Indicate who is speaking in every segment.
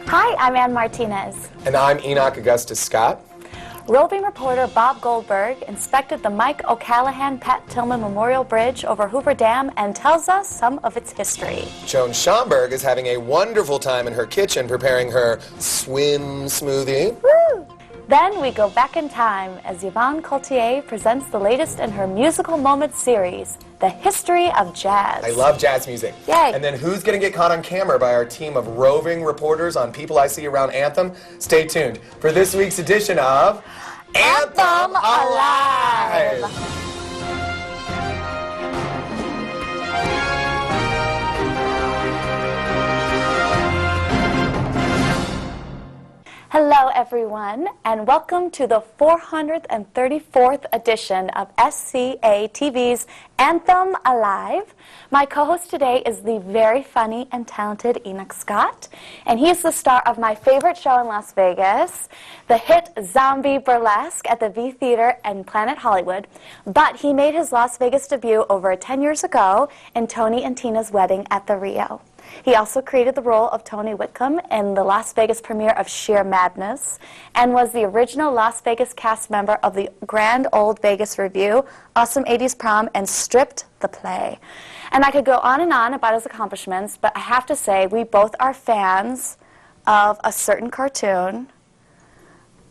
Speaker 1: Hi, I'm Ann Martinez.
Speaker 2: And I'm Enoch Augustus Scott.
Speaker 1: Roving reporter Bob Goldberg inspected the Mike O'Callahan-Pat Tillman Memorial Bridge over Hoover Dam and tells us some of its history.
Speaker 2: Joan Schomburg is having a wonderful time in her kitchen preparing her swim smoothie.
Speaker 1: Woo! Then we go back in time as Yvonne Coultier presents the latest in her Musical Moments series, The History of Jazz.
Speaker 2: I love jazz music.
Speaker 1: Yay.
Speaker 2: And then who's going to get caught on camera by our team of roving reporters on People I See Around Anthem? Stay tuned for this week's edition of Anthem Alive!
Speaker 1: Hello everyone, and welcome to the 434th edition of SCA TV's Anthem Alive. My co-host today is the very funny and talented Enoch Scott, and he is the star of my favorite show in Las Vegas, the hit Zombie Burlesque at the V Theater and Planet Hollywood. But he made his Las Vegas debut over 10 years ago in Tony and Tina's Wedding at the Rio. He also created the role of Tony Whitcomb in the Las Vegas premiere of Sheer Madness and was the original Las Vegas cast member of the Grand Old Vegas Review, Awesome 80s Prom, and Stripped the Play. And I could go on and on about his accomplishments, but I have to say we both are fans of a certain cartoon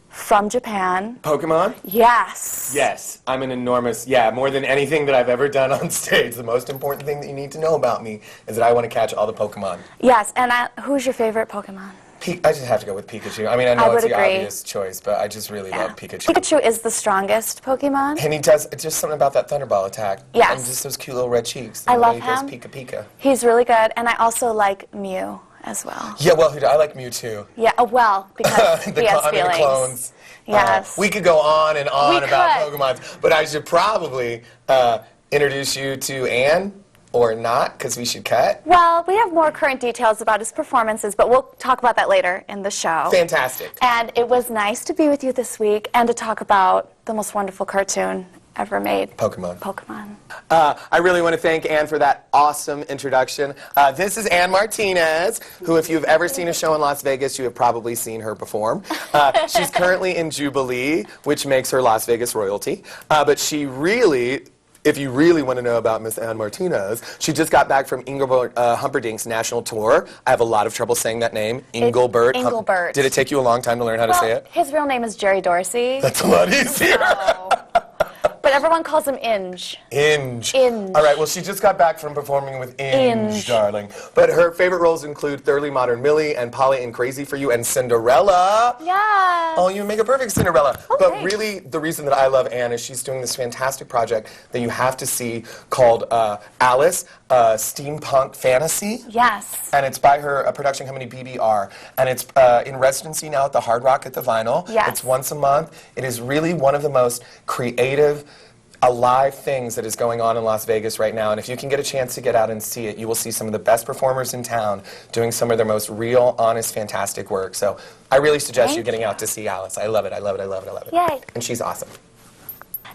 Speaker 1: from Japan.
Speaker 2: Pokemon?
Speaker 1: Yes.
Speaker 2: Yes, I'm an enormous, more than anything that I've ever done on stage. The most important thing that you need to know about me is that I want to catch all the Pokemon.
Speaker 1: Yes, and who's your favorite Pokemon?
Speaker 2: I just have to go with Pikachu. I mean, I know it's the obvious choice, but I just really love Pikachu.
Speaker 1: Pikachu is the strongest Pokemon.
Speaker 2: And he does, it's just something about that Thunderball attack.
Speaker 1: Yes.
Speaker 2: And just those cute little red cheeks.
Speaker 1: I love
Speaker 2: him.
Speaker 1: him.
Speaker 2: He goes Pika Pika.
Speaker 1: He's really good, and I also like Mew as well.
Speaker 2: Yeah, well, I like Mew too.
Speaker 1: Yeah, well, because he has feelings.
Speaker 2: The clones.
Speaker 1: Yes.
Speaker 2: We could go on and on about Pokemon, but I should probably introduce you to Anne, or not, because we should cut.
Speaker 1: Well, we have more current details about his performances, but we'll talk about that later in the show.
Speaker 2: Fantastic.
Speaker 1: And it was nice to be with you this week and to talk about the most wonderful cartoon ever made.
Speaker 2: Pokemon.
Speaker 1: Pokemon.
Speaker 2: I really want to thank Anne for that awesome introduction. This is Ann Martinez, who, if you've ever seen a show in Las Vegas, you have probably seen her perform. She's currently in Jubilee, which makes her Las Vegas royalty. But she really, if you really want to know about Miss Ann Martinez, she just got back from Engelbert Humperdinck's national tour. I have a lot of trouble saying that name, Engelbert.
Speaker 1: Engelbert.
Speaker 2: Did it take you a long time to learn how to say it?
Speaker 1: His real name is Jerry Dorsey.
Speaker 2: That's a lot easier.
Speaker 1: But everyone calls him Inge.
Speaker 2: Inge.
Speaker 1: Inge.
Speaker 2: All right, well, she just got back from performing with Inge, darling. But her favorite roles include Thoroughly Modern Millie and Polly and Crazy for You and Cinderella.
Speaker 1: Yes.
Speaker 2: Oh, you make a perfect Cinderella.
Speaker 1: Oh,
Speaker 2: but
Speaker 1: thanks.
Speaker 2: really, the reason that I love Anne is she's doing this fantastic project that you have to see called Alice, Steampunk Fantasy.
Speaker 1: Yes.
Speaker 2: And it's by her production company, BBR. And it's in residency now at the Hard Rock at the Vinyl.
Speaker 1: Yes.
Speaker 2: It's once a month. It is really one of the most creative, alive things that is going on in Las Vegas right now. And if you can get a chance to get out and see it, you will see some of the best performers in town doing some of their most real, honest, fantastic work. So I really suggest you getting out to see Alice. I love it, I love it, I love it, I love it.
Speaker 1: Yay.
Speaker 2: And she's awesome.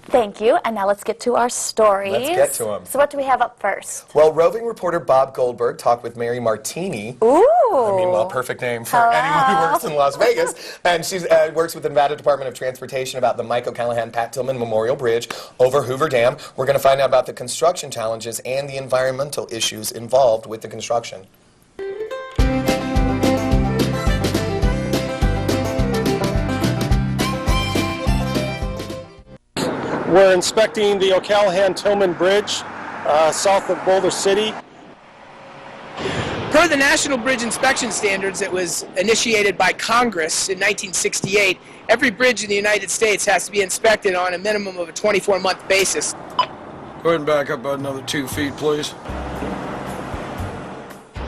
Speaker 1: Thank you, and now let's get to our stories.
Speaker 2: Let's get to them.
Speaker 1: So what do we have up first?
Speaker 2: Well, roving reporter Bob Goldberg talked with Mary Martini.
Speaker 1: Ooh.
Speaker 2: I mean, well, perfect name for anyone who works in Las Vegas. And she works with the Nevada Department of Transportation about the Mike O'Callahan-Pat Tillman Memorial Bridge over Hoover Dam. We're going to find out about the construction challenges and the environmental issues involved with the construction.
Speaker 3: We're inspecting the O'Callahan-Tillman Bridge south of Boulder City.
Speaker 4: Per the National Bridge Inspection Standards that was initiated by Congress in 1968, every bridge in the United States has to be inspected on a minimum of a 24-month basis.
Speaker 5: Go ahead and back up about another 2 feet, please.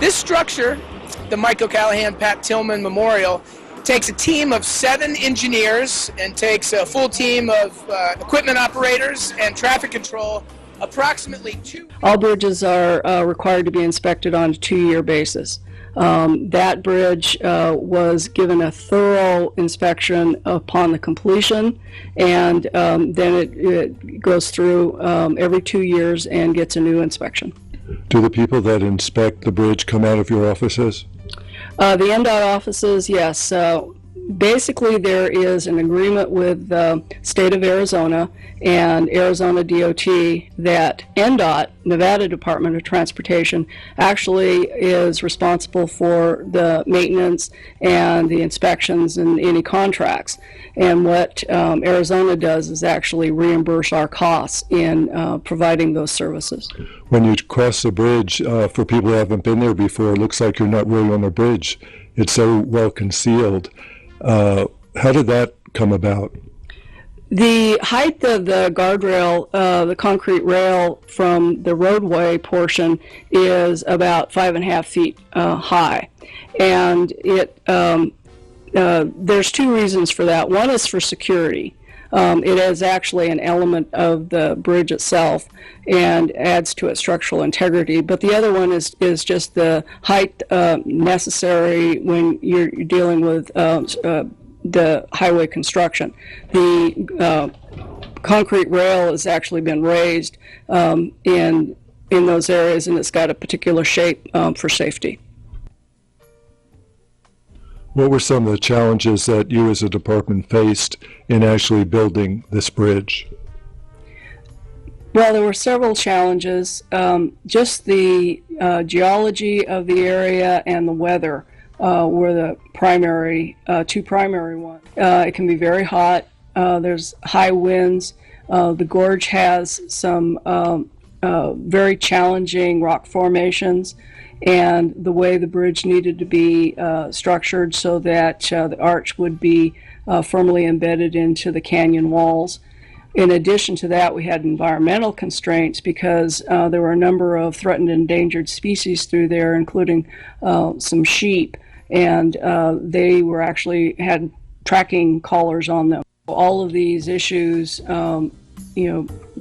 Speaker 4: This structure, the Mike O'Callahan-Pat Tillman Memorial, takes a team of 7 engineers and takes a full team of equipment operators and traffic control, approximately 2...
Speaker 6: All bridges are required to be inspected on a 2-year basis. That bridge was given a thorough inspection upon the completion, and then it goes through every 2 years and gets a new inspection.
Speaker 7: Do the people that inspect the bridge come out of your offices?
Speaker 6: The NDOT offices, yes. Basically, there is an agreement with the state of Arizona and Arizona DOT that NDOT, Nevada Department of Transportation, actually is responsible for the maintenance and the inspections and any contracts. And what Arizona does is actually reimburse our costs in providing those services.
Speaker 7: When you cross the bridge, for people who haven't been there before, it looks like you're not really on a bridge. It's so well concealed. How did that come about?
Speaker 6: The height of the guardrail, the concrete rail from the roadway portion is about 5.5 feet high. And there's two reasons for that. One is for security. It is actually an element of the bridge itself and adds to its structural integrity. But the other one is just the height necessary when you're dealing with the highway construction. The concrete rail has actually been raised in those areas, and it's got a particular shape for safety.
Speaker 7: What were some of the challenges that you as a department faced in actually building this bridge?
Speaker 6: Well, there were several challenges. Just the geology of the area and the weather were the two primary ones. It can be very hot. There's high winds. The gorge has some very challenging rock formations, and the way the bridge needed to be structured so that the arch would be firmly embedded into the canyon walls. In addition to that, we had environmental constraints because there were a number of threatened and endangered species through there, including some sheep, and they were actually had tracking collars on them. All of these issues,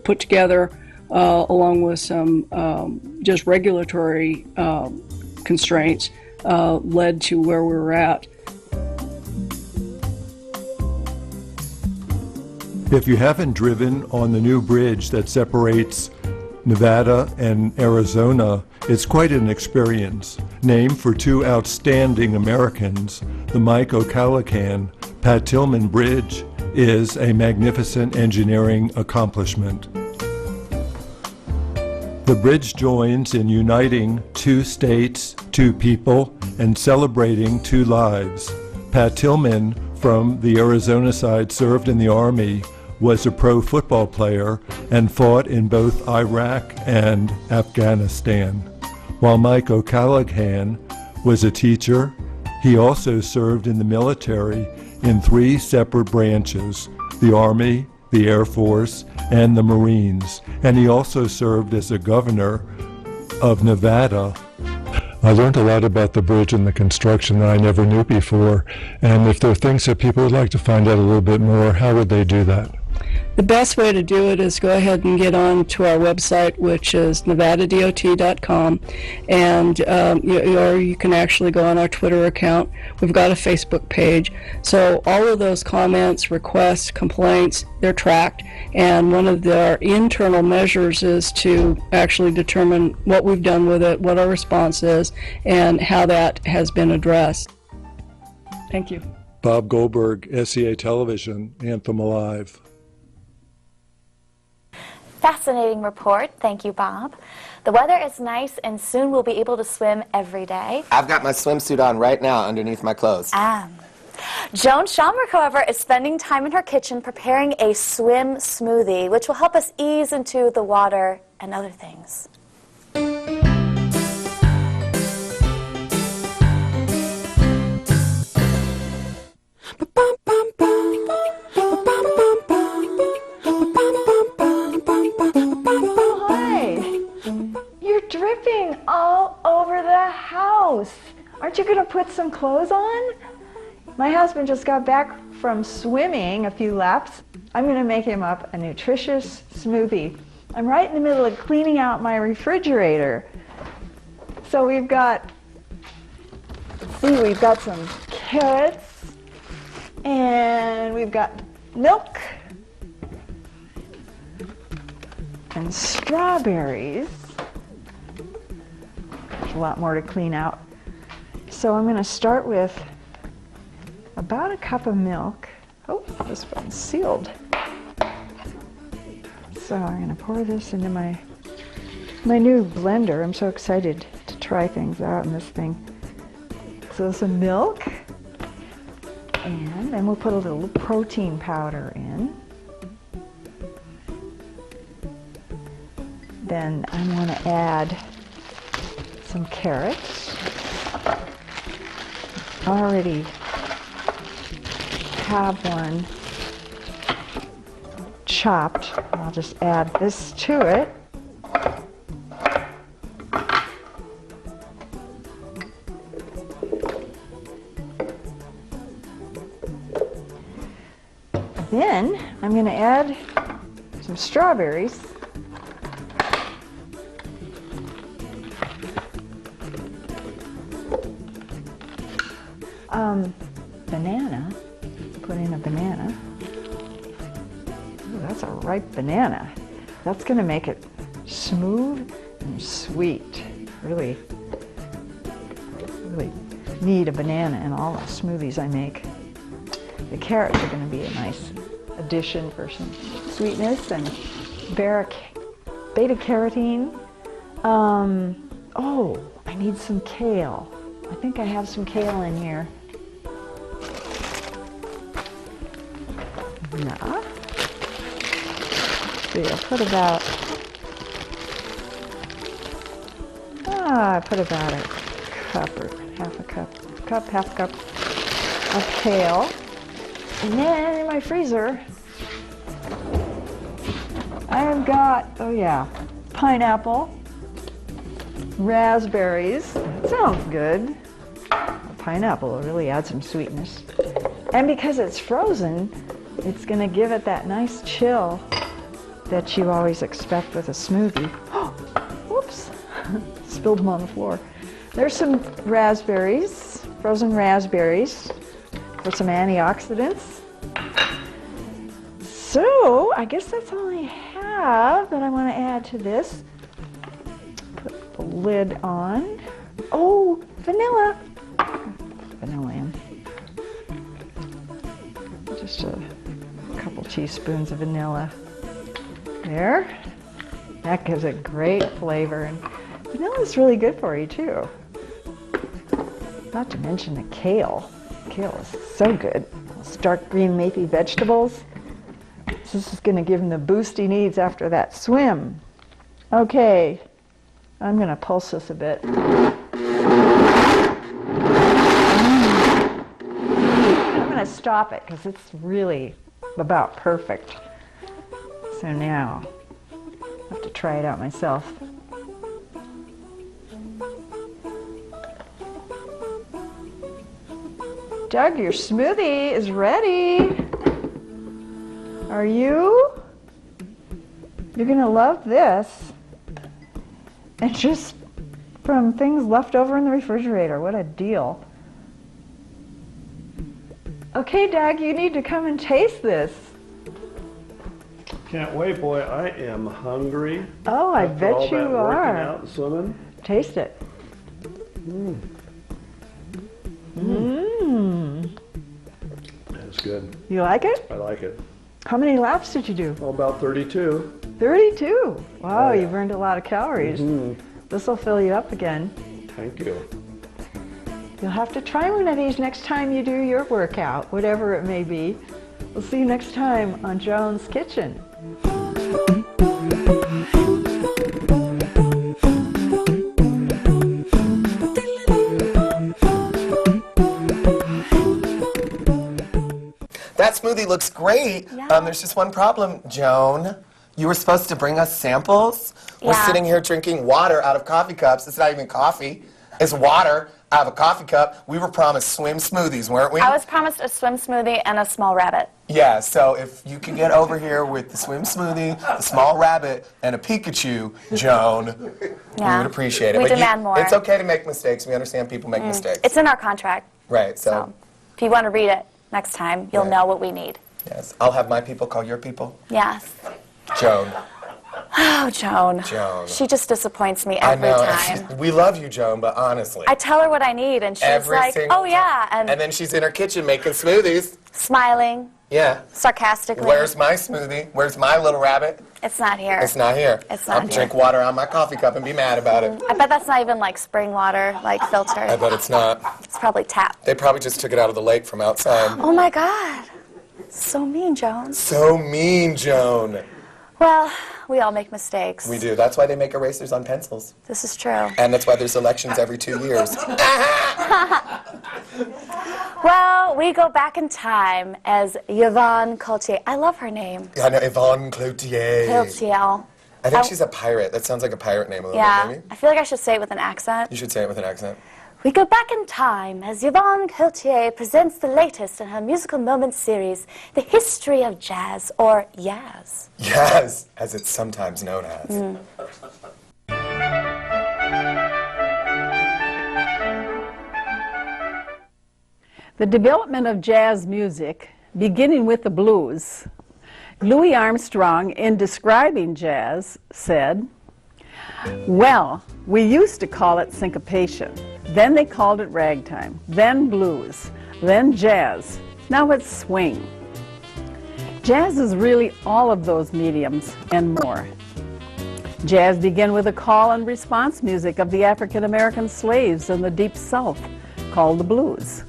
Speaker 6: put together along with some just regulatory constraints, led to where we were at.
Speaker 7: If you haven't driven on the new bridge that separates Nevada and Arizona, it's quite an experience. Named for two outstanding Americans, the Mike O'Callaghan-Pat Tillman Bridge is a magnificent engineering accomplishment. The bridge joins in uniting two states, two people, and celebrating two lives. Pat Tillman, from the Arizona side, served in the Army, was a pro football player, and fought in both Iraq and Afghanistan. While Mike O'Callaghan was a teacher, he also served in the military in three separate branches: the Army, the Air Force, and the Marines. And he also served as a governor of Nevada. I learned a lot about the bridge and the construction that I never knew before. And if there are things that people would like to find out a little bit more, how would they do that?
Speaker 6: The best way to do it is go ahead and get on to our website, which is nevadadot.com, and or you can actually go on our Twitter account. We've got a Facebook page. So all of those comments, requests, complaints, they're tracked, and one of our internal measures is to actually determine what we've done with it, what our response is, and how that has been addressed. Thank you.
Speaker 7: Bob Goldberg, SCA Television, Anthem Alive.
Speaker 1: Fascinating report. Thank you, Bob. The weather is nice, and soon we'll be able to swim every day.
Speaker 2: I've got my swimsuit on right now underneath my clothes.
Speaker 1: Joan Schomburg, however, is spending time in her kitchen preparing a swim smoothie, which will help us ease into the water and other things.
Speaker 8: Dripping all over the house. Aren't you going to put some clothes on? My husband just got back from swimming a few laps. I'm going to make him up a nutritious smoothie. I'm right in the middle of cleaning out my refrigerator. So we've got some carrots, and we've got milk and strawberries. A lot more to clean out. So I'm going to start with about a cup of milk. Oh, this one's sealed. So I'm going to pour this into my new blender. I'm so excited to try things out in this thing. So some milk, and then we'll put a little protein powder in. Then I'm going to add some carrots. I already have one chopped. I'll just add this to it. Then I'm going to add some strawberries. Banana. Put in a banana. Ooh, that's a ripe banana. That's going to make it smooth and sweet. Really need a banana in all the smoothies I make. The carrots are going to be a nice addition for some sweetness and beta-carotene. Oh, I need some kale. I think I have some kale in here. Yeah. See, I put about a cup or half a cup of kale. And then in my freezer, I've got, oh yeah, pineapple, raspberries. That sounds good. Pineapple will really add some sweetness. And because it's frozen, it's going to give it that nice chill that you always expect with a smoothie. Oh, whoops, spilled them on the floor. There's some raspberries, frozen raspberries, for some antioxidants. So I guess that's all I have that I want to add to this. Put the lid on. Oh, vanilla. Vanilla in. Just a couple teaspoons of vanilla. There. That gives it great flavor, and vanilla is really good for you too. Not to mention the kale. Kale is so good. Those dark green leafy vegetables. This is going to give him the boost he needs after that swim. Okay, I'm going to pulse this a bit. I'm going to stop it because it's really about perfect. So now, I have to try it out myself. Doug, your smoothie is ready. Are you? You're gonna love this. And just from things left over in the refrigerator. What a deal. Okay, Doug, you need to come and taste this.
Speaker 9: Can't wait, boy. I am hungry.
Speaker 8: Oh, I
Speaker 9: After
Speaker 8: bet
Speaker 9: all
Speaker 8: you
Speaker 9: that
Speaker 8: are.
Speaker 9: Working out and swimming.
Speaker 8: Taste it.
Speaker 9: Mm.
Speaker 8: Mmm.
Speaker 9: That's good.
Speaker 8: You like it?
Speaker 9: I like it.
Speaker 8: How many laps did you do?
Speaker 9: Oh, about 32.
Speaker 8: 32. Wow,
Speaker 9: Oh, yeah.
Speaker 8: you burned a lot of calories.
Speaker 9: Mm-hmm.
Speaker 8: This will fill you up again.
Speaker 9: Thank you.
Speaker 8: You'll have to try one of these next time you do your workout, whatever it may be. We'll see you next time on Joan's Kitchen.
Speaker 2: That smoothie looks great.
Speaker 1: Yeah.
Speaker 2: There's just one problem, Joan. You were supposed to bring us samples. We're
Speaker 1: Yeah.
Speaker 2: sitting here drinking water out of coffee cups. It's not even coffee. It's water out of a coffee cup. We were promised swim smoothies, weren't we?
Speaker 1: I was promised a swim smoothie and a small rabbit.
Speaker 2: Yeah, so if you could get over here with the swim smoothie, the small rabbit, and a Pikachu, Joan, we
Speaker 1: Yeah.
Speaker 2: would appreciate it.
Speaker 1: We
Speaker 2: But
Speaker 1: demand more.
Speaker 2: It's okay to make mistakes. We understand people make mistakes.
Speaker 1: It's in our contract.
Speaker 2: Right,
Speaker 1: So
Speaker 2: so,
Speaker 1: if you want to read it next time, you'll
Speaker 2: Right.
Speaker 1: know what we need.
Speaker 2: yes. I'll have my people call your people.
Speaker 1: Yes.
Speaker 2: Joan.
Speaker 1: Oh, Joan.
Speaker 2: Joan.
Speaker 1: She just disappoints me
Speaker 2: I
Speaker 1: every
Speaker 2: know.
Speaker 1: time.
Speaker 2: We love you, Joan, but honestly.
Speaker 1: I tell her what I need, and she's
Speaker 2: Every
Speaker 1: like,
Speaker 2: single
Speaker 1: oh, yeah,
Speaker 2: And then she's in her kitchen making smoothies.
Speaker 1: smiling
Speaker 2: Yeah.
Speaker 1: sarcastically.
Speaker 2: Where's my smoothie? Where's my little rabbit?
Speaker 1: It's not here.
Speaker 2: It's not here.
Speaker 1: It's not
Speaker 2: I'll
Speaker 1: here.
Speaker 2: drink water on my coffee cup and be mad about it.
Speaker 1: I bet that's not even like spring water, like filtered.
Speaker 2: I bet it's not.
Speaker 1: It's probably tap.
Speaker 2: They probably just took it out of the lake from outside.
Speaker 1: Oh, my God. So mean, Joan.
Speaker 2: So mean, Joan.
Speaker 1: Well, we all make mistakes.
Speaker 2: We do. That's why they make erasers on pencils.
Speaker 1: This is true.
Speaker 2: And that's why there's elections every 2 years.
Speaker 1: Well, we go back in time as Yvonne Cloutier. I love her name.
Speaker 2: I know, Yvonne Cloutier.
Speaker 1: Cloutier.
Speaker 2: I think she's a pirate. That sounds like a pirate name a little
Speaker 1: Yeah,
Speaker 2: bit, maybe.
Speaker 1: I feel like I should say it with an accent.
Speaker 2: You should say it with an accent.
Speaker 1: We go back in time as Yvonne Cloutier presents the latest in her Musical Moments series, The History of Jazz, or Yaz.
Speaker 2: Yes, as it's sometimes known as.
Speaker 10: The development of jazz music, beginning with the blues, Louis Armstrong, in describing jazz, said, "Well, we used to call it syncopation. Then they called it ragtime, then blues, then jazz. Now it's swing. Jazz is really all of those mediums and more. Jazz began with a call and response music of the African American slaves in the Deep South, called the blues.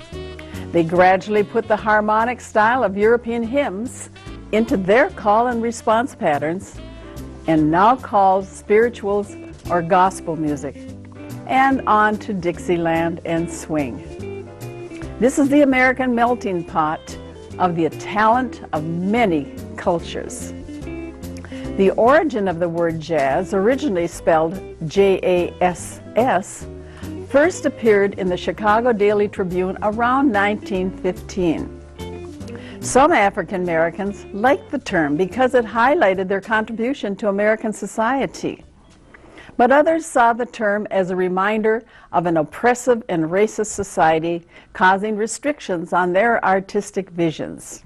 Speaker 10: They gradually put the harmonic style of European hymns into their call and response patterns, and now called spirituals or gospel music, and on to Dixieland and swing. This is the American melting pot of the talent of many cultures. The origin of the word jazz, originally spelled J-A-S-S, first appeared in the Chicago Daily Tribune around 1915. Some African Americans liked the term because it highlighted their contribution to American society. But others saw the term as a reminder of an oppressive and racist society, causing restrictions on their artistic visions.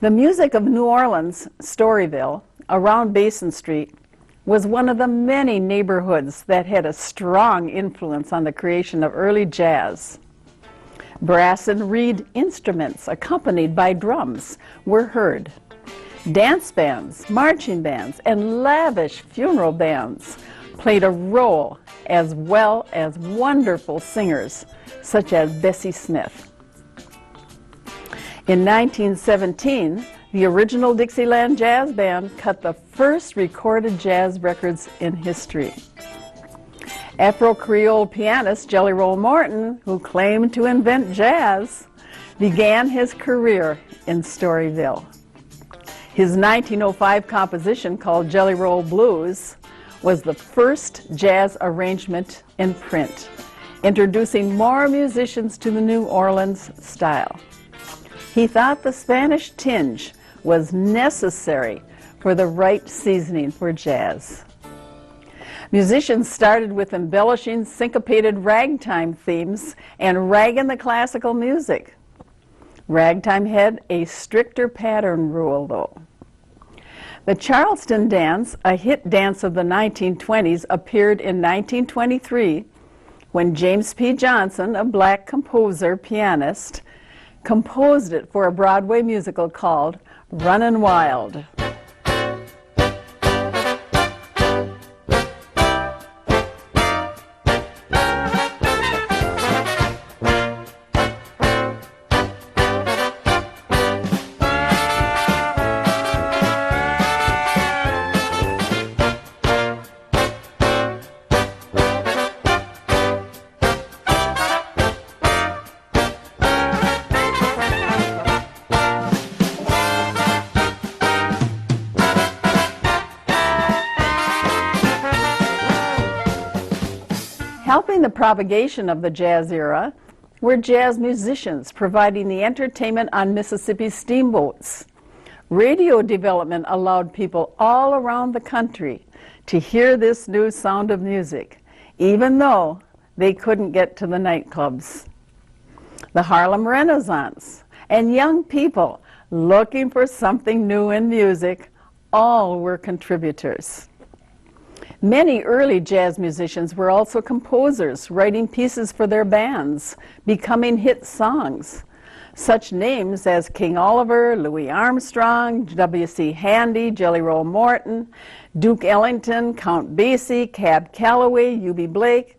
Speaker 10: The music of New Orleans, Storyville, around Basin Street, was one of the many neighborhoods that had a strong influence on the creation of early jazz. Brass and reed instruments, accompanied by drums, were heard. Dance bands, marching bands, and lavish funeral bands played a role, as well as wonderful singers such as Bessie Smith. In 1917, the original Dixieland Jazz Band cut the first recorded jazz records in history. Afro-Creole pianist Jelly Roll Morton, who claimed to invent jazz, began his career in Storyville. His 1905 composition, called Jelly Roll Blues, was the first jazz arrangement in print, introducing more musicians to the New Orleans style. He thought the Spanish tinge was necessary for the right seasoning for jazz. Musicians started with embellishing syncopated ragtime themes and ragging the classical music. Ragtime had a stricter pattern rule, though. The Charleston dance, a hit dance of the 1920s, appeared in 1923 when James P. Johnson, a black composer, pianist, composed it for a Broadway musical called Runnin' Wild. Helping the propagation of the jazz era were jazz musicians providing the entertainment on Mississippi steamboats. Radio development allowed people all around the country to hear this new sound of music, even though they couldn't get to the nightclubs. The Harlem Renaissance and young people looking for something new in music all were contributors. Many early jazz musicians were also composers, writing pieces for their bands, becoming hit songs. Such names as King Oliver, Louis Armstrong, W.C. Handy, Jelly Roll Morton, Duke Ellington, Count Basie, Cab Calloway, Eubie Blake,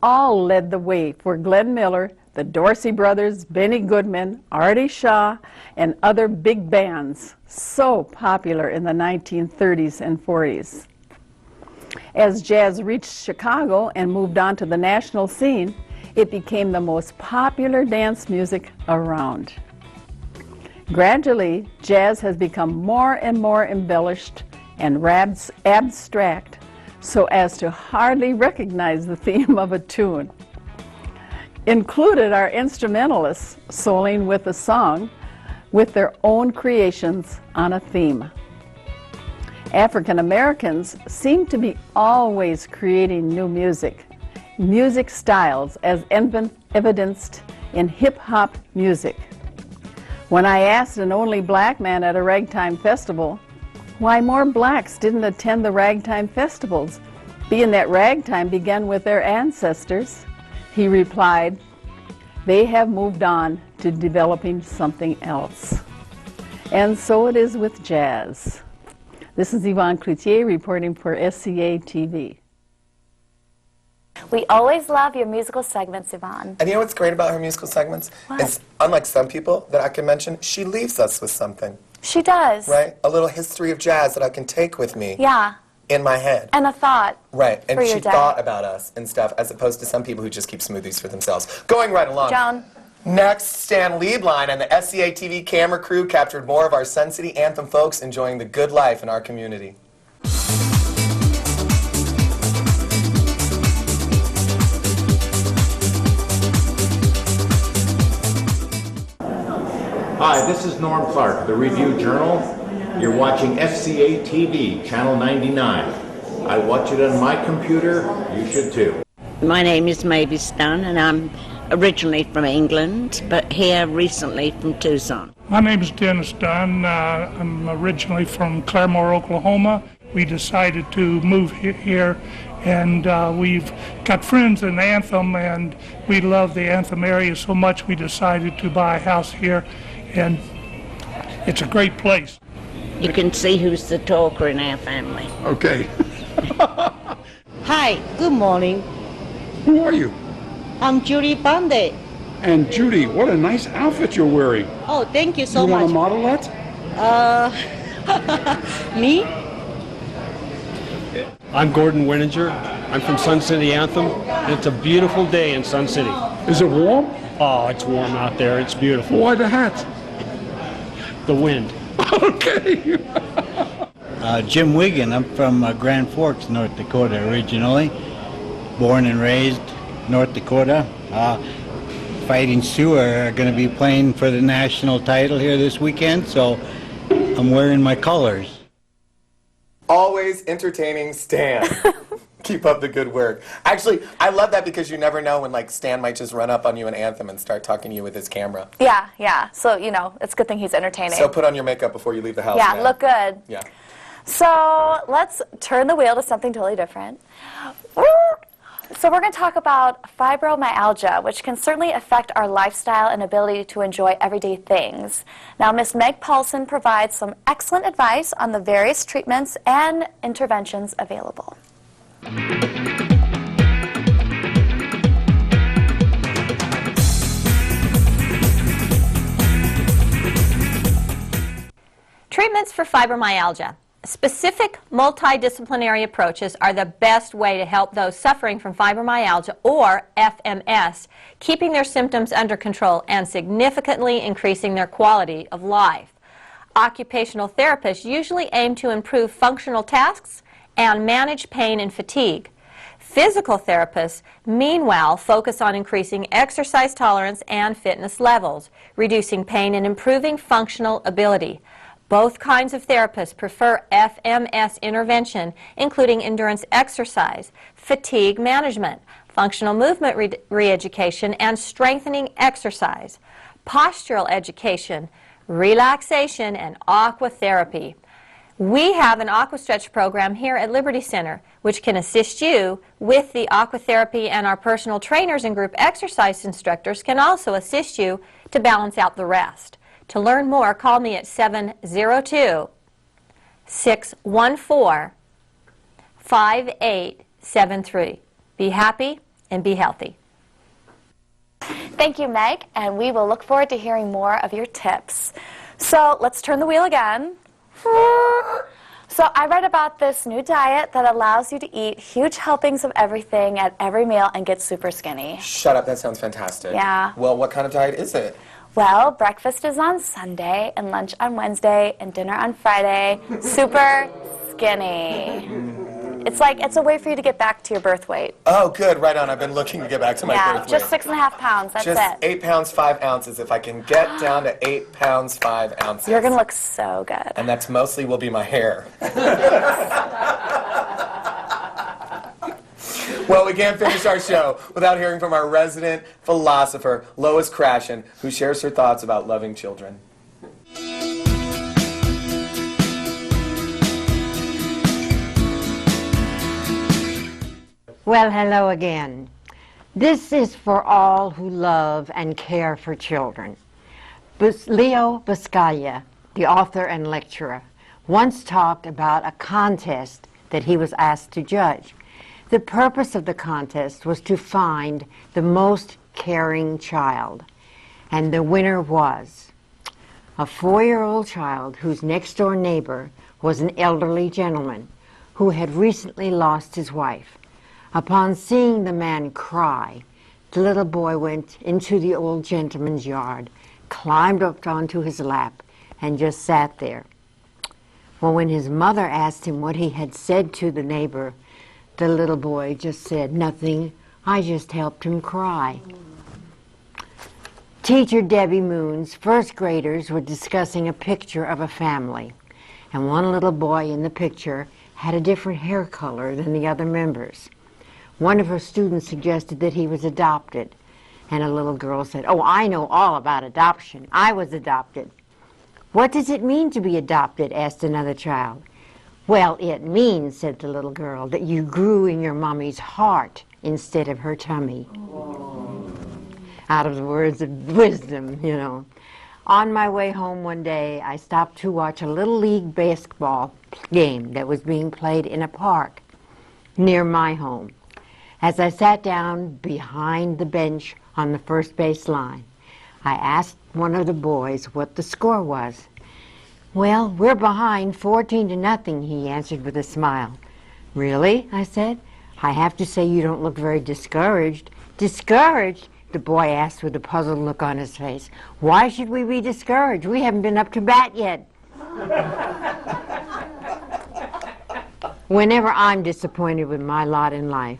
Speaker 10: all led the way for Glenn Miller, the Dorsey Brothers, Benny Goodman, Artie Shaw, and other big bands so popular in the 1930s and 40s. As jazz reached Chicago and moved on to the national scene, it became the most popular dance music around. Gradually, jazz has become more and more embellished and abstract so as to hardly recognize the theme of a tune. Included are instrumentalists soloing with a song with their own creations on a theme. African Americans seem to be always creating new music styles as evidenced in hip-hop music. When I asked an only black man at a ragtime festival why more blacks didn't attend the ragtime festivals, being that ragtime began with their ancestors, he replied, "They have moved on to developing something else." And so it is with jazz. This is Yvonne Cloutier reporting for SCA TV.
Speaker 1: We always love your musical segments, Yvonne.
Speaker 2: And you know what's great about her musical segments?
Speaker 1: What?
Speaker 2: Is, unlike some people that I can mention, she leaves us with something.
Speaker 1: She does.
Speaker 2: Right? A little history of jazz that I can take with me.
Speaker 1: Yeah.
Speaker 2: In my head.
Speaker 1: And a thought.
Speaker 2: Right. And
Speaker 1: for
Speaker 2: she
Speaker 1: your day.
Speaker 2: thought about us and stuff, as opposed to some people who just keep smoothies for themselves. Going right along.
Speaker 1: Joan.
Speaker 2: Next, Stan Lieblein and the SCA TV camera crew captured more of our Sun City anthem folks enjoying the good life in our community.
Speaker 11: Hi, this is Norm Clark, the Review Journal. You're watching SCA TV, Channel 99. I watch it on my computer. You should too.
Speaker 12: My name is Mavis Dunn, and I'm originally from England, but here recently from Tucson.
Speaker 13: My name is Dennis Dunn. I'm originally from Claremore, Oklahoma. We decided to move here, and we've got friends in Anthem, and we love the Anthem area so much we decided to buy a house here, and it's a great place.
Speaker 12: You can see who's the talker in our family.
Speaker 5: Okay.
Speaker 14: Hi, good morning.
Speaker 5: Who are you?
Speaker 14: I'm Judy Bande.
Speaker 5: And Judy, what a nice outfit you're wearing.
Speaker 14: Oh, thank you so
Speaker 5: you
Speaker 14: much.
Speaker 5: You want to model
Speaker 14: that? Me?
Speaker 3: I'm Gordon Wininger. I'm from Sun City Anthem, and it's a beautiful day in Sun City.
Speaker 5: Is it warm?
Speaker 3: Oh, it's warm out there. It's beautiful.
Speaker 5: Why the hat?
Speaker 3: The wind.
Speaker 5: Okay.
Speaker 15: Jim Wigan. I'm from Grand Forks, North Dakota originally. Born and raised North Dakota. Fighting Sioux are going to be playing for the national title here this weekend, so I'm wearing my colors.
Speaker 2: Always entertaining Stan. Keep up the good work. Actually, I love that because you never know when like Stan might just run up on you in Anthem and start talking to you with his camera.
Speaker 1: Yeah, yeah. So, you know, it's a good thing he's entertaining.
Speaker 2: So put on your makeup before you leave the house.
Speaker 1: Yeah,
Speaker 2: now.
Speaker 1: look good.
Speaker 2: Yeah.
Speaker 1: So let's turn the wheel to something totally different. So we're going to talk about fibromyalgia, which can certainly affect our lifestyle and ability to enjoy everyday things. Now, Ms. Meg Paulson provides some excellent advice on the various treatments and interventions available.
Speaker 16: Treatments for fibromyalgia. Specific multidisciplinary approaches are the best way to help those suffering from fibromyalgia or FMS, keeping their symptoms under control and significantly increasing their quality of life. Occupational therapists usually aim to improve functional tasks and manage pain and fatigue. Physical therapists, meanwhile, focus on increasing exercise tolerance and fitness levels, reducing pain and improving functional ability. Both kinds of therapists prefer FMS intervention, including endurance exercise, fatigue management, functional movement re-education, and strengthening exercise, postural education, relaxation, and aquatherapy. We have an AquaStretch program here at Liberty Center, which can assist you with the aquatherapy, and our personal trainers and group exercise instructors can also assist you to balance out the rest. To learn more, call me at 702-614-5873. Be happy and be healthy.
Speaker 1: Thank you, Meg, and we will look forward to hearing more of your tips. So let's turn the wheel again. So I read about this new diet that allows you to eat huge helpings of everything at every meal and get super skinny.
Speaker 2: Shut up, that sounds fantastic.
Speaker 1: Yeah.
Speaker 2: Well, what kind of diet is it?
Speaker 1: Well, breakfast is on Sunday, and lunch on Wednesday, and dinner on Friday. Super skinny. It's a way for you to get back to your birth weight.
Speaker 2: Oh, good, right on. I've been looking to get back to my birth weight.
Speaker 1: Yeah, just 6.5 pounds, that's
Speaker 2: just
Speaker 1: it.
Speaker 2: 8 pounds, 5 ounces. If I can get down to 8 pounds, 5 ounces.
Speaker 1: You're going to look so good.
Speaker 2: And that's mostly will be my hair. Well, we can't finish our show without hearing from our resident philosopher, Lois Krashen, who shares her thoughts about loving children.
Speaker 17: Well, hello again. This is for all who love and care for children. Leo Buscaglia, the author and lecturer, once talked about a contest that he was asked to judge. The purpose of the contest was to find the most caring child, and the winner was a 4-year-old child whose next-door neighbor was an elderly gentleman who had recently lost his wife. Upon seeing the man cry, the little boy went into the old gentleman's yard, climbed up onto his lap, and just sat there. Well, when his mother asked him what he had said to the neighbor, the little boy just said, "Nothing, I just helped him cry." Teacher Debbie Moon's first graders were discussing a picture of a family, and one little boy in the picture had a different hair color than the other members. One of her students suggested that he was adopted, and a little girl said, "Oh, I know all about adoption. I was adopted." "What does it mean to be adopted?" asked another child. "Well, it means," said the little girl, "that you grew in your mommy's heart instead of her tummy." Out of the words of wisdom, you know. On my way home one day, I stopped to watch a little league basketball game that was being played in a park near my home. As I sat down behind the bench on the first base line, I asked one of the boys what the score was. "Well, we're behind 14-0, he answered with a smile. "Really?" I said. "I have to say you don't look very discouraged." "Discouraged?" the boy asked with a puzzled look on his face. "Why should we be discouraged? We haven't been up to bat yet." Whenever I'm disappointed with my lot in life,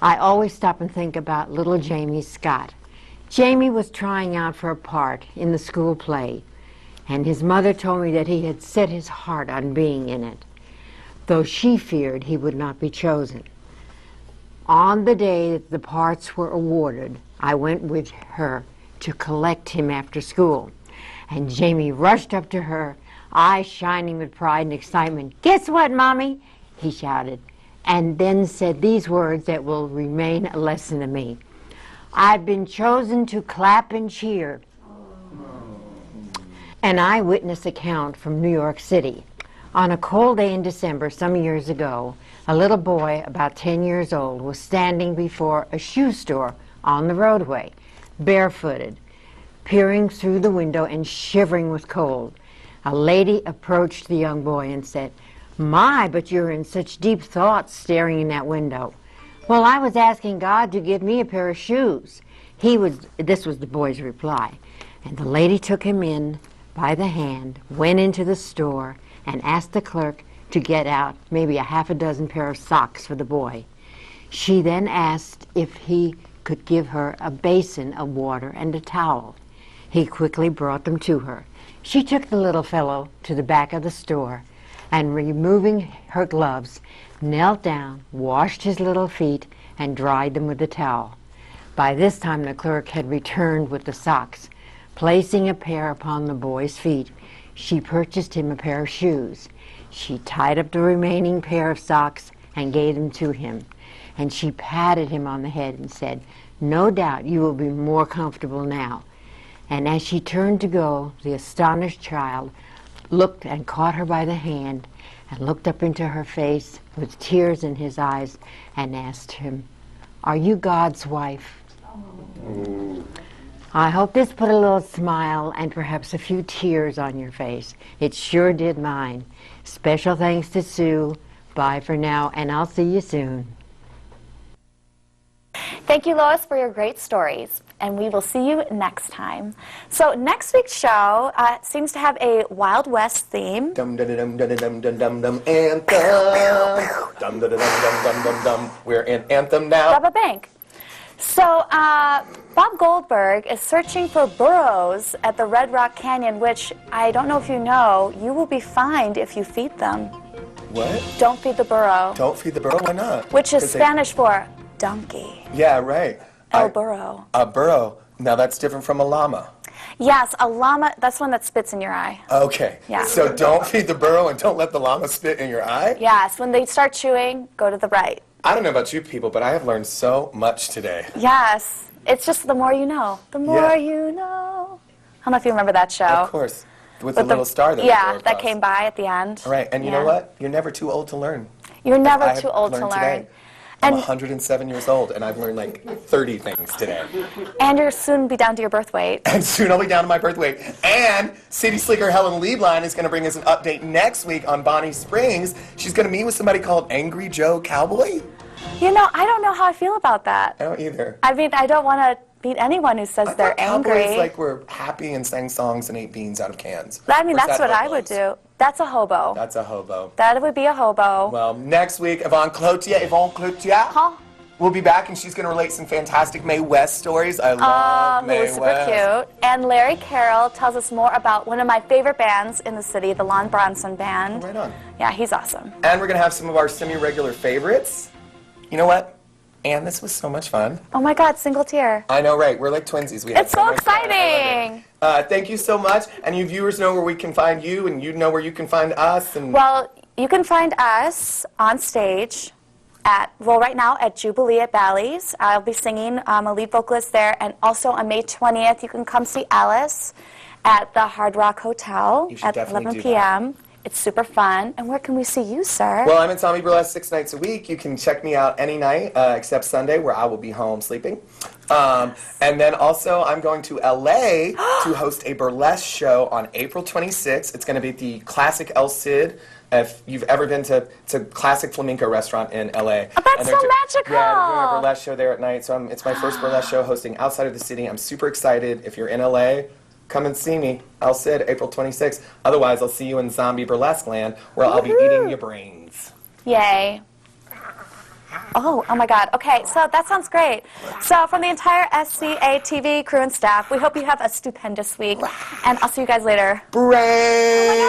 Speaker 17: I always stop and think about little Jamie Scott. Jamie was trying out for a part in the school play, and his mother told me that he had set his heart on being in it, though she feared he would not be chosen. On the day that the parts were awarded, I went with her to collect him after school, and Jamie rushed up to her, eyes shining with pride and excitement. "Guess what, Mommy?" he shouted, and then said these words that will remain a lesson to me. "I've been chosen to clap and cheer." An eyewitness account from New York City. On a cold day in December some years ago, a little boy about 10 years old was standing before a shoe store on the roadway, barefooted, peering through the window and shivering with cold. A lady approached the young boy and said, "My, but you're in such deep thoughts staring in that window." "Well, I was asking God to give me a pair of shoes." This was the boy's reply. And the lady took him in by the hand, went into the store, and asked the clerk to get out maybe a half a dozen pair of socks for the boy. She then asked if he could give her a basin of water and a towel. He quickly brought them to her. She took the little fellow to the back of the store, and removing her gloves, knelt down, washed his little feet, and dried them with a towel. By this time the clerk had returned with the socks. Placing a pair upon the boy's feet, she purchased him a pair of shoes. She tied up the remaining pair of socks and gave them to him. And she patted him on the head and said, "No doubt you will be more comfortable now." And as she turned to go, the astonished child looked and caught her by the hand and looked up into her face with tears in his eyes and asked him, "Are you God's wife?" I hope this put a little smile and perhaps a few tears on your face. It sure did mine. Special thanks to Sue. Bye for now, and I'll see you soon.
Speaker 1: Thank you, Lois, for your great stories, and we will see you next time. So next week's show seems to have a Wild West theme.
Speaker 2: Dum dum dum dum dum dum dum dum anthem. Dum dum dum dum dum dum dum. We're in anthem now.
Speaker 1: Bubba Bank. So Bob Goldberg is searching for burros at the Red Rock Canyon, which I don't know if you know, you will be fined if you feed them.
Speaker 2: What?
Speaker 1: Don't feed the burro.
Speaker 2: Don't feed the burro? Why not?
Speaker 1: Which is Spanish for donkey.
Speaker 2: Yeah, right.
Speaker 1: El burro.
Speaker 2: A burro. Now that's different from a llama.
Speaker 1: Yes, a llama, that's one that spits in your eye.
Speaker 2: Okay.
Speaker 1: Yeah.
Speaker 2: So don't feed the burro and don't let the llama spit in your eye?
Speaker 1: Yes, when they start chewing, go to the right.
Speaker 2: I don't know about you people, but I have learned so much today.
Speaker 1: Yes, it's just the more you know. The more you know. I don't know if you remember that show.
Speaker 2: Of course. With the little star that
Speaker 1: yeah, that came by at the end.
Speaker 2: Right, and you know what? You're never too old to learn.
Speaker 1: You're never too old to learn.
Speaker 2: Today. I'm 107 years old, and I've learned like 30 things today.
Speaker 1: And you'll soon be down to your birth weight.
Speaker 2: And soon I'll be down to my birth weight. And City Slicker Helen Lieblein is going to bring us an update next week on Bonnie Springs. She's going to meet with somebody called Angry Joe Cowboy.
Speaker 1: You know, I don't know how I feel about that.
Speaker 2: I don't either.
Speaker 1: I mean, I don't want to meet anyone who says they're angry.
Speaker 2: Cowboys like were happy and sang songs and ate beans out of cans.
Speaker 1: I mean, that's what I would do. That's a hobo.
Speaker 2: That's a hobo.
Speaker 1: That would be a hobo.
Speaker 2: Well, next week, Yvonne Cloutier will be back, and she's going to relate some fantastic Mae West stories. I love Mae West.
Speaker 1: Who is super cute. And Larry Carroll tells us more about one of my favorite bands in the city, the Lon Bronson Band.
Speaker 2: Right on.
Speaker 1: Yeah, he's awesome.
Speaker 2: And we're going to have some of our semi-regular favorites. You know what? Anne, this was so much fun.
Speaker 1: Oh my God, single tear.
Speaker 2: I know, right? We're like twinsies.
Speaker 1: It's so exciting.
Speaker 2: Thank you so much. And you viewers know where we can find you, and you know where you can find us. And
Speaker 1: well, you can find us on stage right now at Jubilee at Bally's. I'll be singing. I'm a lead vocalist there. And also on May 20th, you can come see Alice at the Hard Rock Hotel at 11 p.m. It's super fun. And where can we see you, sir?
Speaker 2: Well, I'm in Zombie Burlesque 6 nights a week. You can check me out any night except Sunday, where I will be home sleeping. And then also, I'm going to L.A. to host a burlesque show on April 26th. It's going to be at the Classic El Cid. If you've ever been to Classic Flamenco restaurant in L.A.
Speaker 1: Oh, that's so magical!
Speaker 2: Yeah, we're doing a burlesque show there at night. So it's my first burlesque show hosting outside of the city. I'm super excited. If you're in L.A., come and see me. El Cid, April 26th. Otherwise, I'll see you in Zombie Burlesque Land, where I'll be eating your brains.
Speaker 1: Yay. Oh my God. Okay, so that sounds great. So from the entire SCA TV crew and staff, we hope you have a stupendous week. And I'll see you guys later.
Speaker 2: Brains!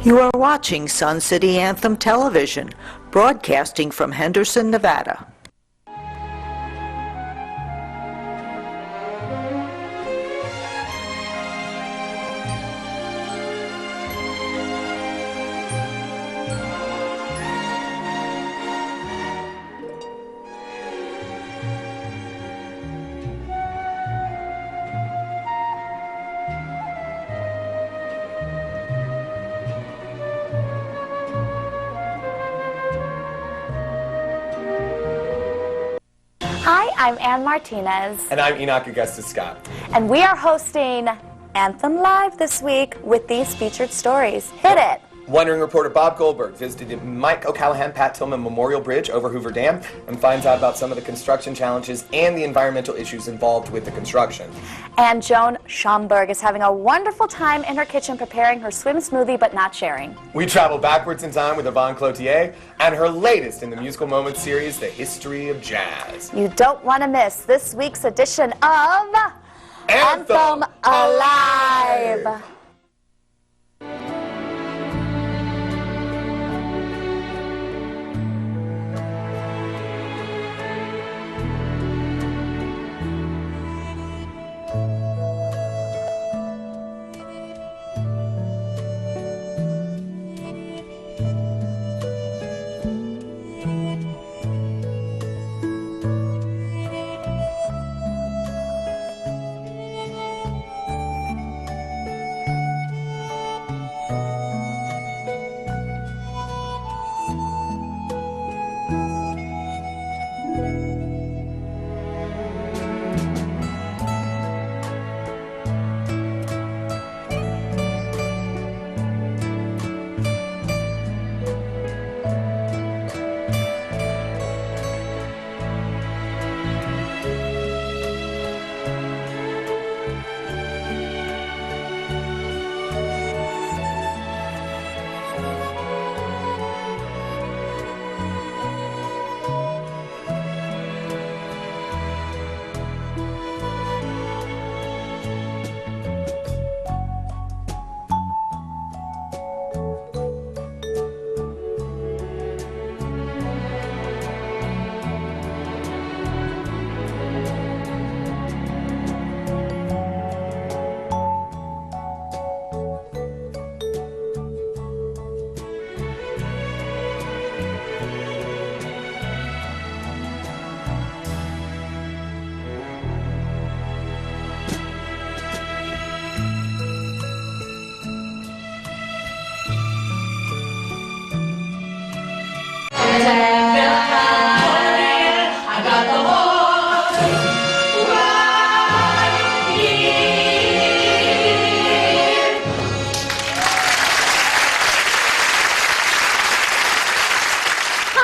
Speaker 18: You are watching Sun City Anthem Television, broadcasting from Henderson, Nevada.
Speaker 1: Hi, I'm Ann Martinez.
Speaker 2: And I'm Enoch Augustus Scott.
Speaker 1: And we are hosting Anthem Live this week with these featured stories. Hit it!
Speaker 2: Wondering reporter Bob Goldberg visited the Mike O'Callahan Pat Tillman Memorial Bridge over Hoover Dam and finds out about some of the construction challenges and the environmental issues involved with the construction.
Speaker 1: And Joan Schomburg is having a wonderful time in her kitchen preparing her swim smoothie but not sharing.
Speaker 2: We travel backwards in time with Yvonne Cloutier and her latest in the Musical Moments series, The History of Jazz.
Speaker 1: You don't want to miss this week's edition of Anthem Alive.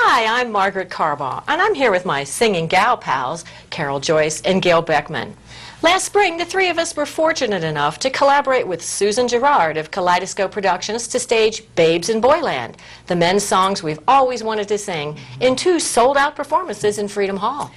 Speaker 19: Hi, I'm Margaret Carbaugh, and I'm here with my singing gal pals, Carol Joyce and Gail Beckman. Last spring, the three of us were fortunate enough to collaborate with Susan Gerard of Kaleidoscope Productions to stage Babes in Boyland, the men's songs we've always wanted to sing, in 2 sold-out performances in Freedom Hall.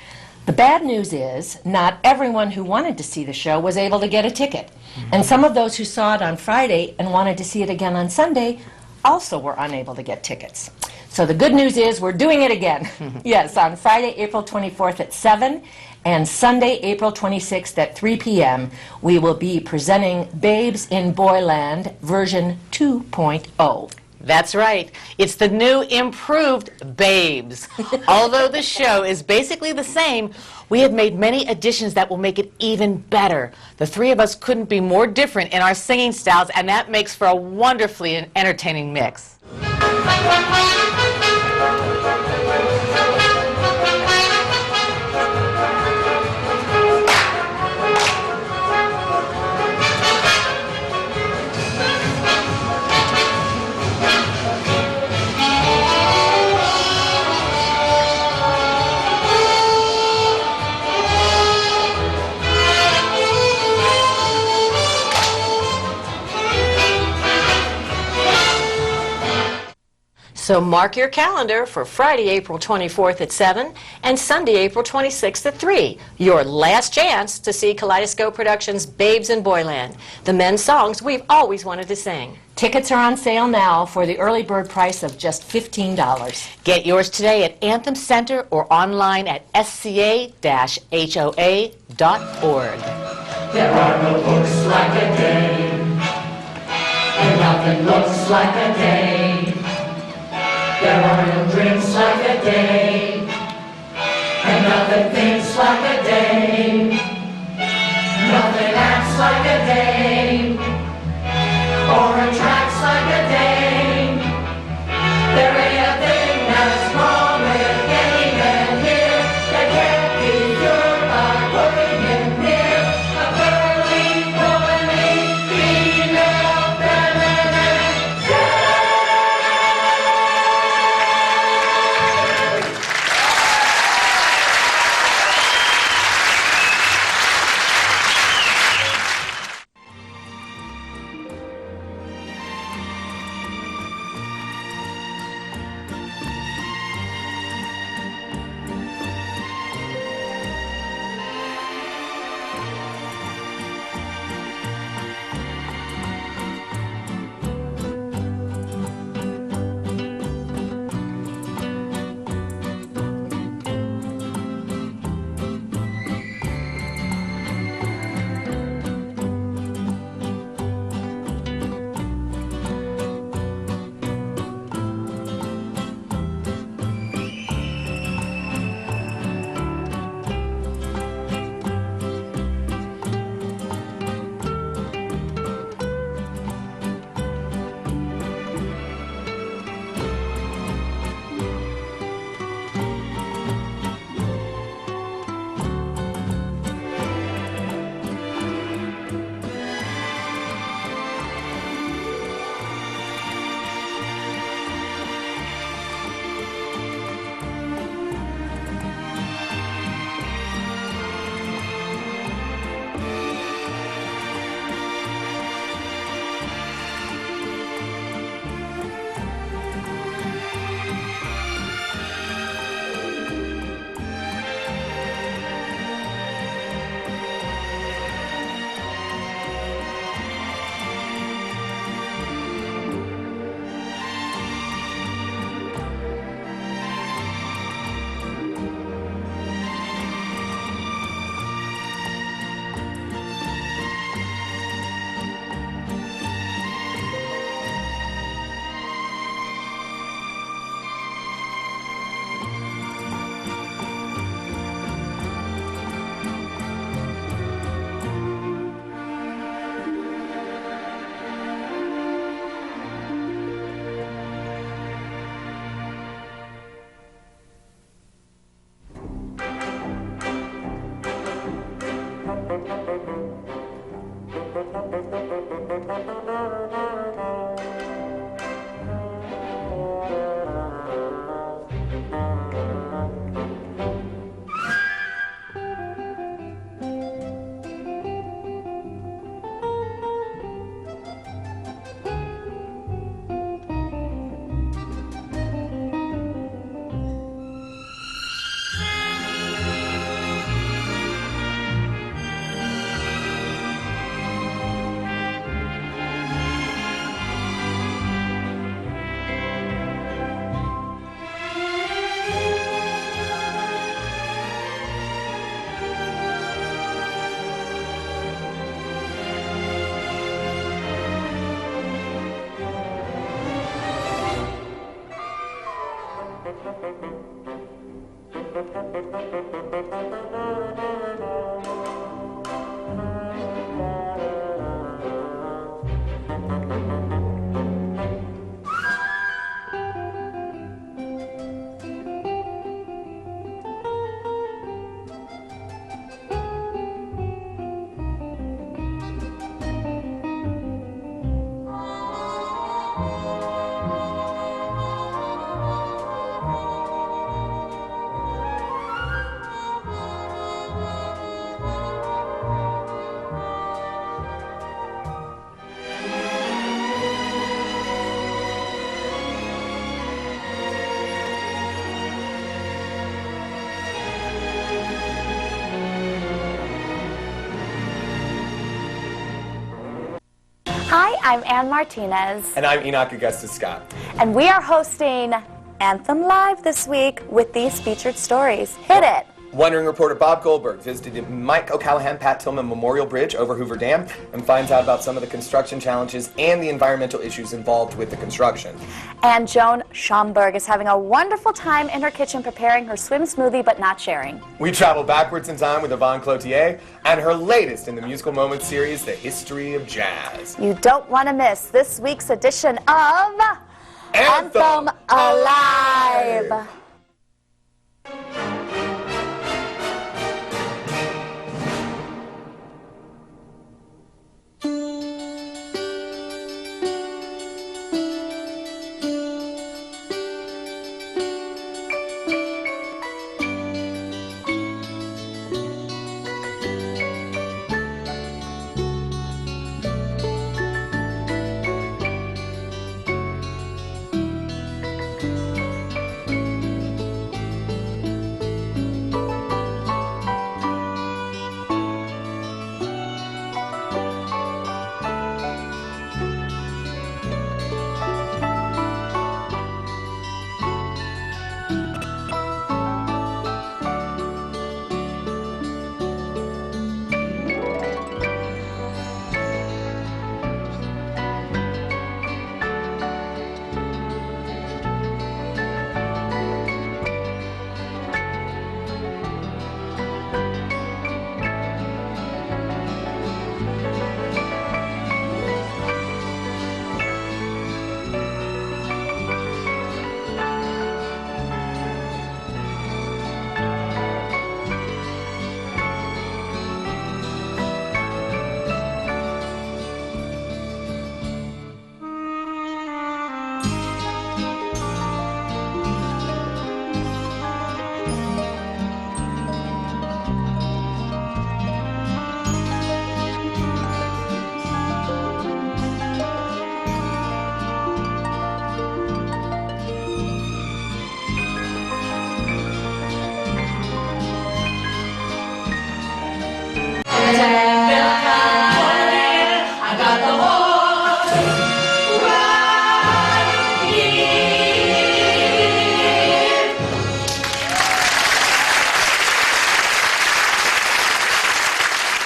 Speaker 20: The bad news is, not everyone who wanted to see the show was able to get a ticket. And some of those who saw it on Friday and wanted to see it again on Sunday also were unable to get tickets. So the good news is we're doing it again. Yes, on Friday, April 24th at 7 and Sunday, April 26th at 3 p.m. we will be presenting Babes in Boyland version 2.0.
Speaker 19: That's right. It's the new improved Babes. Although the show is basically the same, we have made many additions that will make it even better. The three of us couldn't be more different in our singing styles, and that makes for a wonderfully entertaining mix. So mark your calendar for Friday, April 24th at 7 and Sunday, April 26th at 3. Your last chance to see Kaleidoscope Productions' Babes in Boyland, the men's songs we've always wanted to sing.
Speaker 20: Tickets are on sale now for the early bird price of just $15.
Speaker 19: Get yours today at Anthem Center or online at sca-hoa.org.
Speaker 21: There are no books like a day, and nothing looks like a day. There are no drinks like a day, and nothing thinks like a day. Nothing acts like a day, or attracts like a day. There ain't a thing that's wrong with getting in here that can't be cured by putting in here a pearly, golden
Speaker 1: Hi, I'm Ann Martinez.
Speaker 2: And I'm Enoch Augustus Scott.
Speaker 1: And we are hosting Anthem Live this week with these featured stories. Hit it!
Speaker 2: Wandering reporter Bob Goldberg visited Mike O'Callahan Pat Tillman Memorial Bridge over Hoover Dam and finds out about some of the construction challenges and the environmental issues involved with the construction.
Speaker 1: And Joan Schomburg is having a wonderful time in her kitchen preparing her swim smoothie but not sharing.
Speaker 2: We travel backwards in time with Yvonne Cloutier and her latest in the Musical Moments series, The History of Jazz.
Speaker 1: You don't want to miss this week's edition of Anthem Alive.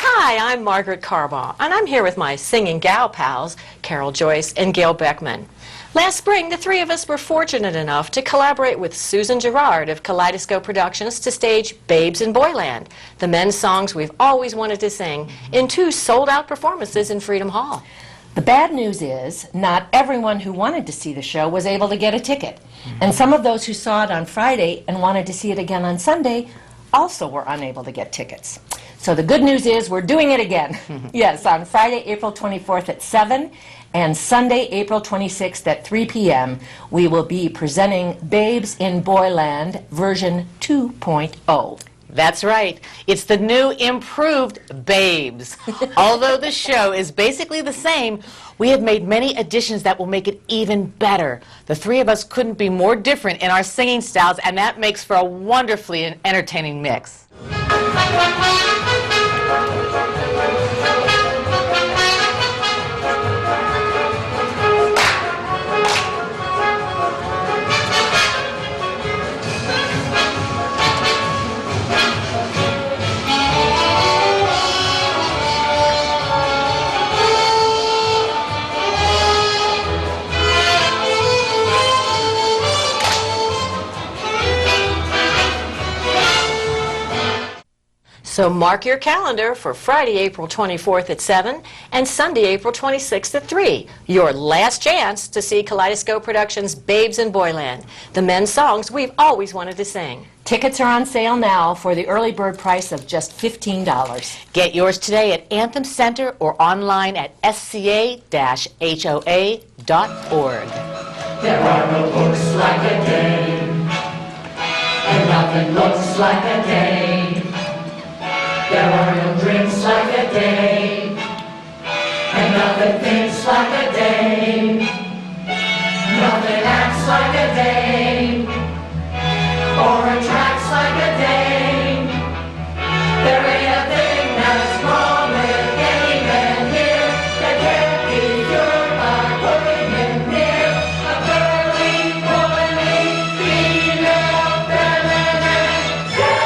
Speaker 19: Hi, I'm Margaret Carbaugh, and I'm here with my singing gal pals, Carol Joyce and Gail Beckman. Last spring, the three of us were fortunate enough to collaborate with Susan Gerard of Kaleidoscope Productions to stage Babes in Boyland, the men's songs we've always wanted to sing, in 2 sold-out performances in Freedom Hall.
Speaker 20: The bad news is, not everyone who wanted to see the show was able to get a ticket. And some of those who saw it on Friday and wanted to see it again on Sunday also were unable to get tickets. So the good news is we're doing it again. Yes, on Friday, April 24th at 7 and Sunday, April 26th at 3 p.m. we will be presenting Babes in Boyland version 2.0.
Speaker 4: That's right. It's the new improved Babes. Although the show is basically the same, we have made many additions that will make it even better. The three of us couldn't be more different in our singing styles, and that makes for a wonderfully entertaining mix.
Speaker 19: So mark your calendar for Friday, April 24th at 7 and Sunday, April 26th at 3. Your last chance to see Kaleidoscope Productions' Babes in Boyland, the men's songs we've always wanted to sing.
Speaker 20: Tickets are on sale now for the early bird price of just $15.
Speaker 4: Get yours today at Anthem Center or online at sca-hoa.org.
Speaker 21: There are no books like a game, and nothing looks like a day. There are no drinks like a day, and nothing thinks like a day. Nothing acts like a day, or attracts like a day. There ain't a thing that's wrong with any man here that can't be cured by putting him near a girly, womanly, female, feminine day.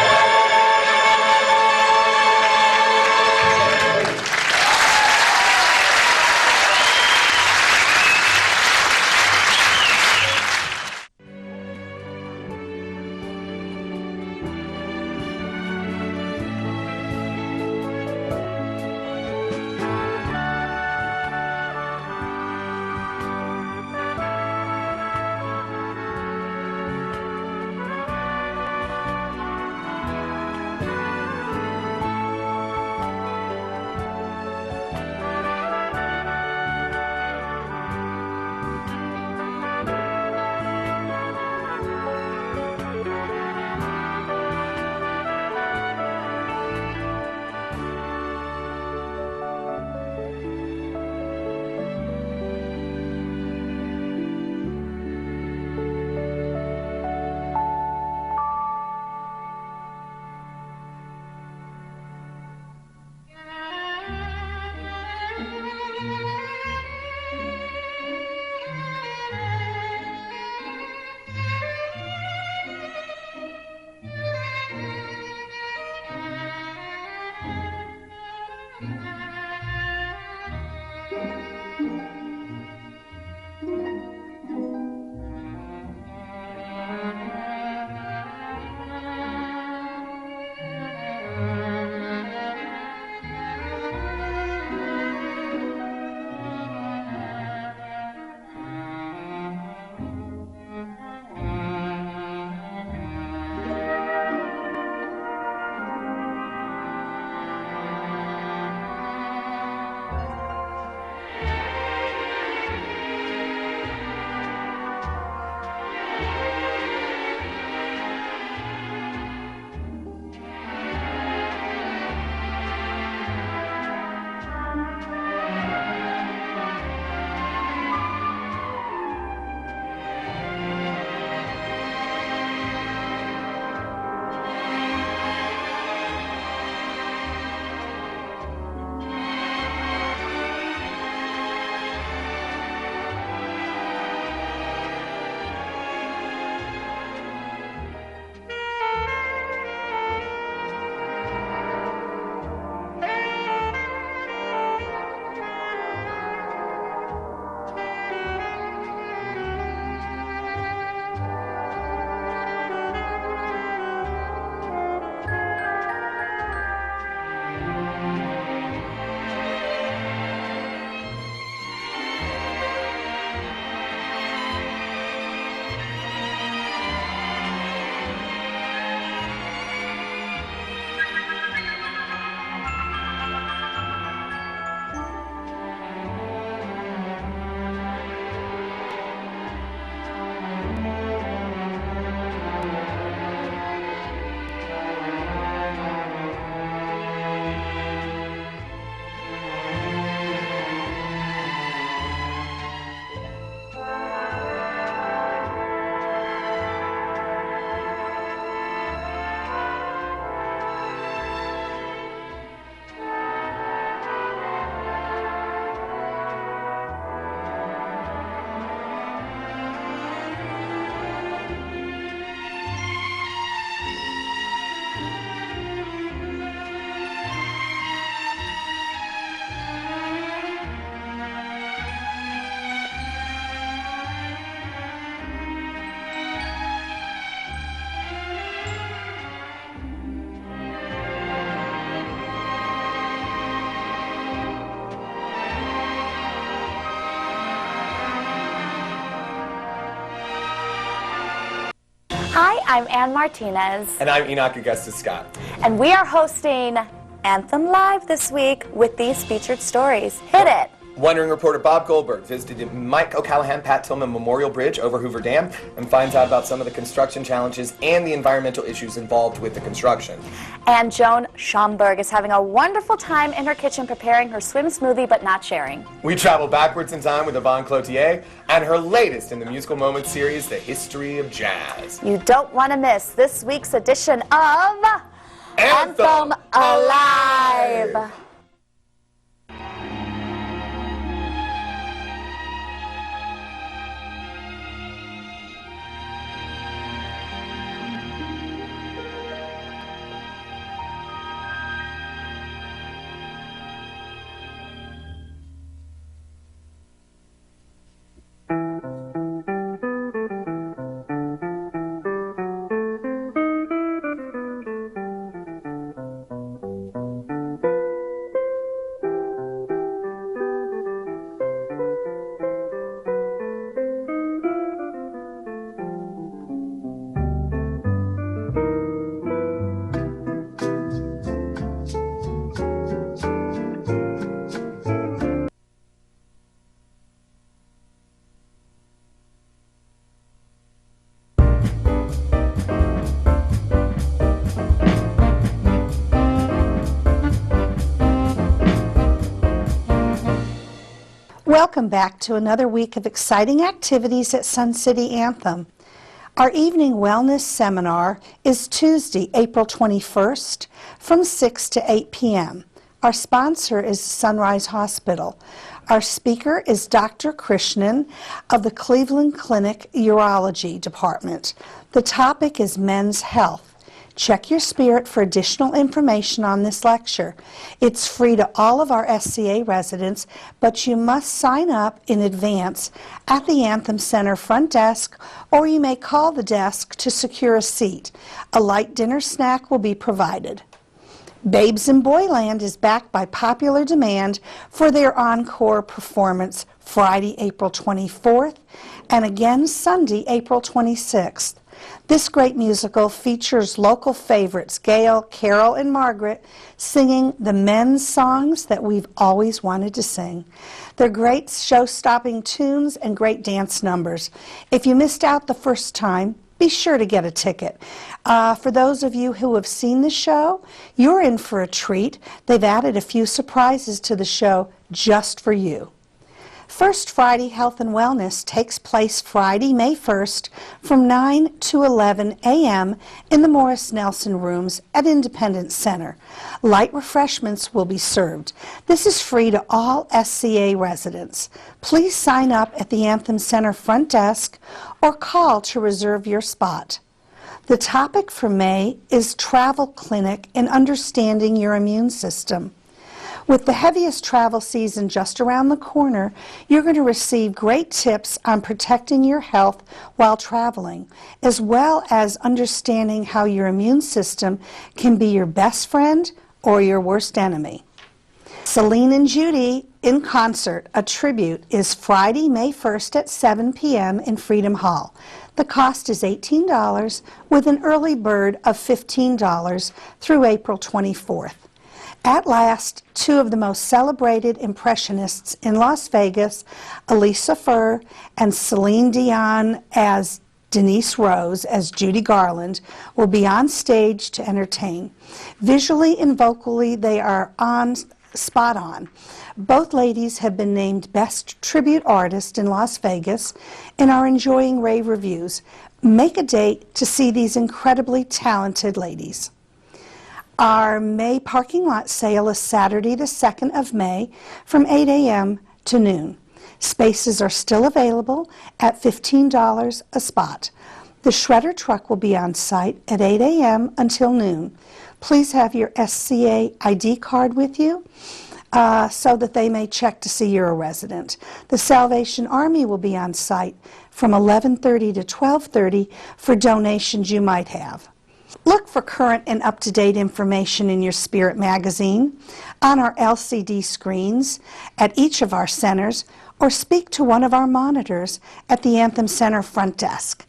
Speaker 1: I'm Ann Martinez.
Speaker 2: And I'm Enoch Augustus Scott.
Speaker 1: And we are hosting Anthem Live this week with these featured stories. Hit it!
Speaker 2: Wondering reporter Bob Goldberg visited Mike O'Callahan Pat Tillman Memorial Bridge over Hoover Dam and finds out about some of the construction challenges and the environmental issues involved with the construction.
Speaker 1: And Joan Schomburg is having a wonderful time in her kitchen preparing her swim smoothie but not sharing.
Speaker 2: We travel backwards in time with Yvonne Cloutier and her latest in the Musical Moments series, The History of Jazz.
Speaker 1: You don't want to miss this week's edition of Anthem Alive.
Speaker 6: Welcome back to another week of exciting activities at Sun City Anthem. Our evening wellness seminar is Tuesday, April 21st from 6 to 8 p.m. Our sponsor is Sunrise Hospital. Our speaker is Dr. Krishnan of the Cleveland Clinic Urology Department. The topic is men's health. Check your spirit for additional information on this lecture. It's free to all of our SCA residents, but you must sign up in advance at the Anthem Center front desk, or you may call the desk to secure a seat. A light dinner snack will be provided. Babes in Boyland is back by popular demand for their encore performance Friday, April 24th, and again Sunday, April 26th. This great musical features local favorites Gail, Carol, and Margaret singing the men's songs that we've always wanted to sing. They're great show-stopping tunes and great dance numbers. If you missed out the first time, be sure to get a ticket. For those of you who have seen the show, you're in for a treat. They've added a few surprises to the show just for you. First Friday Health and Wellness takes place Friday, May 1st from 9 to 11 a.m. in the Morris Nelson Rooms at Independence Center. Light refreshments will be served. This is free to all SCA residents. Please sign up at the Anthem Center front desk or call to reserve your spot. The topic for May is Travel Clinic and Understanding Your Immune System. With the heaviest travel season just around the corner, you're going to receive great tips on protecting your health while traveling, as well as understanding how your immune system can be your best friend or your worst enemy. Celine and Judy in concert, a tribute, is Friday, May 1st at 7 p.m. in Freedom Hall. The cost is $18 with an early bird of $15 through April 24th. At last, two of the most celebrated impressionists in Las Vegas, Elisa Furr and Celine Dion as Denise Rose as Judy Garland, will be on stage to entertain. Visually and vocally, they are spot on. Both ladies have been named Best Tribute Artist in Las Vegas and are enjoying rave reviews. Make a date to see these incredibly talented ladies. Our May parking lot sale is Saturday the 2nd of May from 8 a.m. to noon. Spaces are still available at $15 a spot. The shredder truck will be on site at 8 a.m. until noon. Please have your SCA ID card with you so that they may check to see you're a resident. The Salvation Army will be on site from 11:30 to 12:30 for donations you might have. Look for current and up-to-date information in your Spirit magazine, on our LCD screens at each of our centers, or speak to one of our monitors at the Anthem Center front desk.